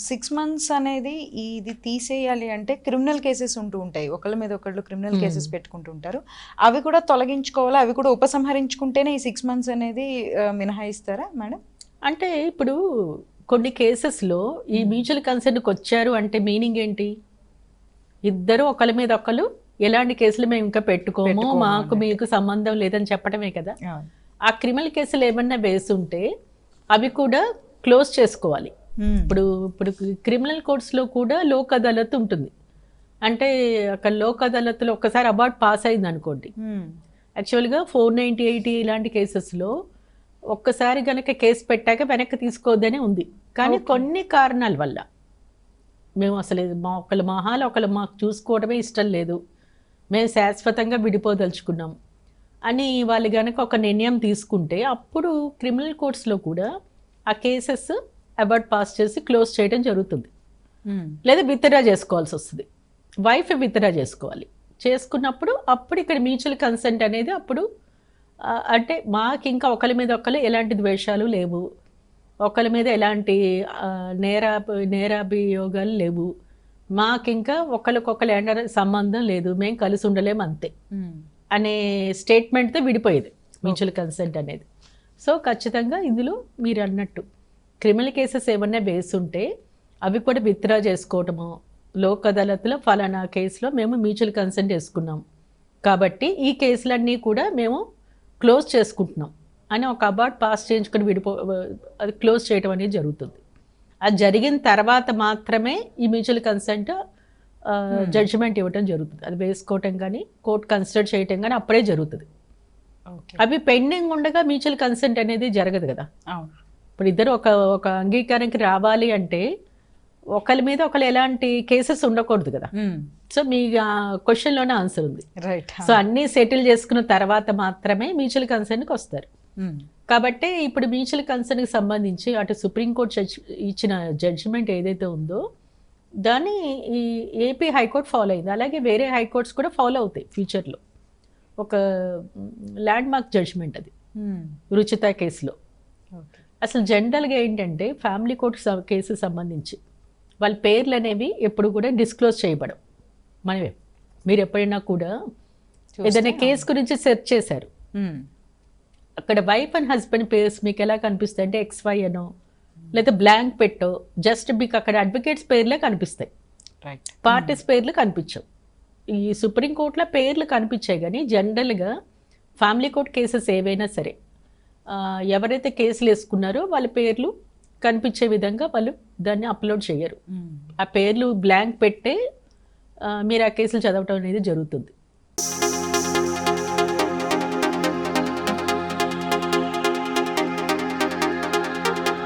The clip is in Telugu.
6 మంత్స్ అనేది ఇది తీసేయాలి అంటే క్రిమినల్ కేసెస్ ఉంటూ ఉంటాయి. ఒకళ్ళ మీద ఒకళ్ళు క్రిమినల్ కేసెస్ పెట్టుకుంటూ ఉంటారు. అవి కూడా తొలగించుకోవాలా? అవి కూడా ఉపసంహరించుకుంటేనే ఈ 6 మంత్స్ అనేది మినహాయిస్తారా మేడం? అంటే ఇప్పుడు కొన్ని కేసెస్లో ఈ మ్యూచువల్ కన్సెంట్కి వచ్చారు అంటే మీనింగ్ ఏంటి? ఇద్దరు ఒకళ్ళ మీద ఒకళ్ళు ఎలాంటి కేసులు మేము ఇంకా పెట్టుకోము, మాకు మీకు సంబంధం లేదని చెప్పడమే కదా. ఆ క్రిమినల్ కేసులు ఏమన్నా వేసుంటే అవి కూడా క్లోజ్ చేసుకోవాలి. ఇప్పుడు క్రిమినల్ కోర్ట్స్లో కూడా లోక్ అదాలత్ ఉంటుంది. అంటే అక్కడ లోక్ అదాలత్లో ఒక్కసారి అవార్డ్ పాస్ అయింది అనుకోండి, యాక్చువల్గా 498 ఇలాంటి కేసెస్లో ఒక్కసారి కనుక కేసు పెట్టాక వెనక్కి తీసుకోవద్దనే ఉంది. కానీ కొన్ని కారణాల వల్ల మేము అసలు ఒకళ్ళ మహాలు ఒకళ్ళు మాకు చూసుకోవడమే ఇష్టం లేదు, మేము శాశ్వతంగా విడిపోదలుచుకున్నాం అని వాళ్ళు కనుక ఒక నిర్ణయం తీసుకుంటే అప్పుడు క్రిమినల్ కోర్ట్స్లో కూడా ఆ కేసెస్ అవార్డ్ పాస్ చేసి క్లోజ్ చేయడం జరుగుతుంది. లేదా విత్డ్రా చేసుకోవాల్సి వస్తుంది. వైఫ్ విత్డ్రా చేసుకోవాలి. చేసుకున్నప్పుడు అప్పుడు ఇక్కడ మ్యూచువల్ కన్సెంట్ అనేది అప్పుడు అంటే మాకు ఇంకా ఒకరి మీద ఒకరు ఎలాంటి ద్వేషాలు లేవు, ఒకరి మీద ఎలాంటి నేరాభియోగాలు లేవు, మాకు ఇంకా ఒకరికొకరు సంబంధం లేదు, మేము కలిసి ఉండలేము అంతే అనే స్టేట్మెంట్తో విడిపోయేది మ్యూచువల్ కన్సెంట్ అనేది. సో ఖచ్చితంగా ఇందులో మీరు అన్నట్టు క్రిమినల్ కేసెస్ ఏమన్నా వేసుంటే అవి కూడా విత్డ్రా చేసుకోవటము, లోక్ అదాలత్లో ఫలానా కేసులో మేము మ్యూచువల్ కన్సెంట్ వేసుకున్నాం కాబట్టి ఈ కేసులన్నీ కూడా మేము క్లోజ్ చేసుకుంటున్నాం అని ఒక అవార్డ్ పాస్ చేయించుకొని అది క్లోజ్ చేయడం అనేది జరుగుతుంది. అది జరిగిన తర్వాత మాత్రమే ఈ మ్యూచువల్ కన్సెంట్ జడ్జిమెంట్ ఇవ్వటం జరుగుతుంది. అది వేసుకోవటం కానీ కోర్టు కన్సిడర్ చేయటం కానీ అప్పుడే జరుగుతుంది. అవి పెండింగ్ ఉండగా మ్యూచువల్ కన్సెంట్ అనేది జరగదు కదా. ఇప్పుడు ఇద్దరు ఒక అంగీకారానికి రావాలి అంటే ఒకరి మీద ఒకరు ఎలాంటి కేసెస్ ఉండకూడదు కదా. సో మీ క్వశ్చన్లోనే ఆన్సర్ ఉంది. సో అన్నీ సెటిల్ చేసుకున్న తర్వాత మాత్రమే మ్యూచువల్ కన్సెంట్కి వస్తారు. కాబట్టి ఇప్పుడు మ్యూచువల్ కన్సెంట్కి సంబంధించి అటు సుప్రీంకోర్టు ఇచ్చిన జడ్జిమెంట్ ఏదైతే ఉందో దాన్ని ఈ ఏపీ హైకోర్టు ఫాలో అయింది. అలాగే వేరే హైకోర్ట్స్ కూడా ఫాలో అవుతాయి ఫ్యూచర్లో. ఒక ల్యాండ్ మార్క్ జడ్జిమెంట్ అది రుచిత కేసులో. అసలు జనరల్గా ఏంటంటే ఫ్యామిలీ కోర్టు కేసు సంబంధించి వాళ్ళ పేర్లు అనేవి ఎప్పుడు కూడా డిస్క్లోజ్ చేయబడవు. మనమే మీరు ఎప్పుడైనా కూడా ఏదైనా కేసు గురించి సెర్చ్ చేశారు, అక్కడ వైఫ్ అండ్ హస్బెండ్ పేర్స్ మీకు ఎలా కనిపిస్తాయి అంటే XY అనో లేదా బ్లాంక్ పెట్టో జస్ట్ మీకు అక్కడ అడ్వకేట్స్ పేర్లే కనిపిస్తాయి, పార్టీస్ పేర్లు కనిపించవు. ఈ సుప్రీంకోర్టులో పేర్లు కనిపించాయి కానీ జనరల్గా ఫ్యామిలీ కోర్ట్ కేసెస్ ఏవైనా సరే ఎవరైతే కేసులు వేసుకున్నారో వాళ్ళ పేర్లు కనిపించే విధంగా వాళ్ళు దాన్ని అప్లోడ్ చేయరు. ఆ పేర్లు బ్లాంక్ పెట్టే మీరు ఆ కేసులు చదవటం అనేది జరుగుతుంది.